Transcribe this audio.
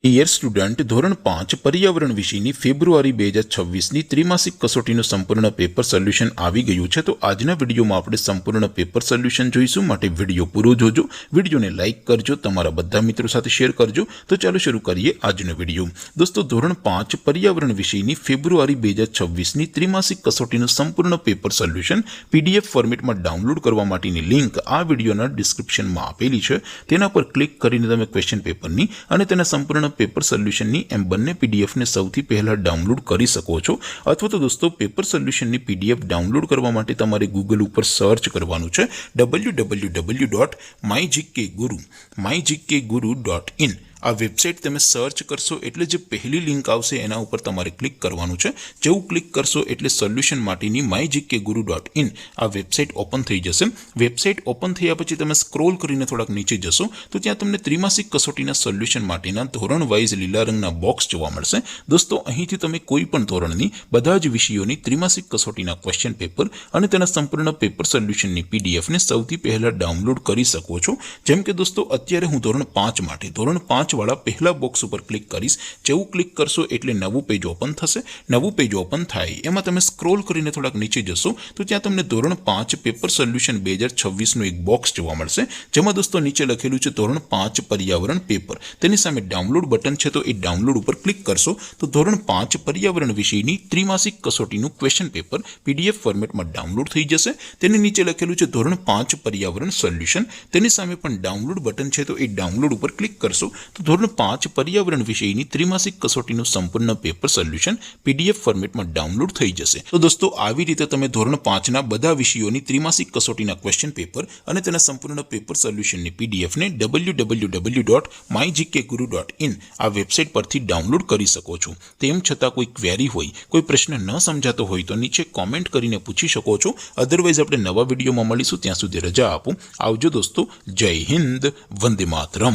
Dear student, ધોરણ 5 પર્યાવરણ વિષયની ફેબ્રુઆરી 2026ની ત્રિમાસિક કસોટીનું સંપૂર્ણ પેપર સોલ્યુશન આવી ગયું છે। તો આજના વિડીયોમાં આપણે સંપૂર્ણ પેપર સોલ્યુશન જોઈશું, માટે વિડીયો પૂરો જોજો। વિડીયોને લાઇક કરજો, તમારા બધા મિત્રો સાથે શેર કરજો। તો ચાલો શરૂ કરીએ આજનો વિડીયો। દોસ્તો, ધોરણ 5 પર્યાવરણ વિષયની ફેબ્રુઆરી 2026ની ત્રિમાસિક કસોટીનું સંપૂર્ણ પેપર સોલ્યુશન PDF ફોર્મેટમાં ડાઉનલોડ કરવા માટેની લિંક આ વિડીયોના ડિસ્ક્રિપ્શનમાં આપેલી છે। તેના પર ક્લિક કરીને તમે ક્વેશ્ચન પેપરની અને તેના સંપૂર્ણ પેપર સોલ્યુશનની એમ બંને પીડીએફને સૌથી પહેલા ડાઉનલોડ કરી શકો છો। અથવા તો દોસ્તો, પેપર સોલ્યુશનની પીડીએફ ડાઉનલોડ કરવા માટે તમારે ગૂગલ ઉપર સર્ચ કરવાનું છે www.mygkguru.in। આ વેબસાઇટ તમે સર્ચ કરશો એટલે જે પહેલી લિંક આવશે એના ઉપર તમારે ક્લિક કરવાનું છે। જેવું ક્લિક કરશો એટલે સોલ્યુશન માટેની mygkguru.in આ વેબસાઇટ ઓપન થઈ જશે। વેબસાઇટ ઓપન થયા પછી તમે સ્ક્રોલ કરીને થોડાક નીચે જશો તો ત્યાં તમને ત્રિમાસિક કસોટીના સોલ્યુશન માટેના ધોરણ વાઇઝ લીલા રંગના બોક્સ જોવા મળશે। દોસ્તો, અહીંથી તમે કોઈ પણ ધોરણની બધા જ વિષયોની ત્રિમાસિક કસોટીના ક્વેશ્ચન પેપર અને તેના સંપૂર્ણ પેપર સોલ્યુશનની પીડીએફને સૌથી પહેલા ડાઉનલોડ કરી શકો છો। જેમ કે દોસ્તો, અત્યારે હું ધોરણ 5 માટે ધોરણ 5 વાળા પહેલા બોક્સ ઉપર ક્લિક કરીશ। જેવું ક્લિક કરશો એટલે નવું પેજ ઓપન થશે। નવું પેજ ઓપન થાય એમાં તમે સ્ક્રોલ કરીને થોડાક નીચે જશો તો ત્યાં તમને ધોરણ 5 પેપર સોલ્યુશન 2026નું એક બોક્સ જોવા મળશે, જેમાં દોસ્તો નીચે લખેલું છે ધોરણ 5 પર્યાવરણ પેપર। તેની સામે ડાઉનલોડ બટન છે, તો એ ડાઉનલોડ ઉપર ક્લિક કરશો તો ધોરણ 5 પર્યાવરણ વિષયની ત્રિમાસિક કસોટીનું ક્વેશ્ચન પેપર PDF ફોર્મેટમાં ડાઉનલોડ થઈ જશે। તેની નીચે લખેલું છે ધોરણ 5 પર્યાવરણ સોલ્યુશન। તેની સામે પણ ડાઉનલોડ બટન છે, તો એ ડાઉનલોડ ઉપર ક્લિક કરશો તો ધોરણ 5 પર્યાવરણ વિષયની ત્રિમાસિક કસોટીનું સંપૂર્ણ પેપર સોલ્યુશન PDF ફોર્મેટમાં ડાઉનલોડ થઈ જશે। તો દોસ્તો, આવી રીતે તમે ધોરણ 5ના બધા વિષયોની ત્રિમાસિક કસોટીના ક્વેશ્ચન પેપર અને તેના સંપૂર્ણ પેપર સોલ્યુશનની પીડીએફને www.mygkguru.in આ વેબસાઇટ પરથી ડાઉનલોડ કરી શકો છો। તેમ છતાં કોઈ ક્વેરી હોય, કોઈ પ્રશ્ન ન સમજાતો હોય તો નીચે કોમેન્ટ કરીને પૂછી શકો છો। અધરવાઇઝ આપણે નવા વિડીયોમાં મળીશું, ત્યાં સુધી રજા આપો। આવજો દોસ્તો, જય હિન્દ, વંદે માતરમ।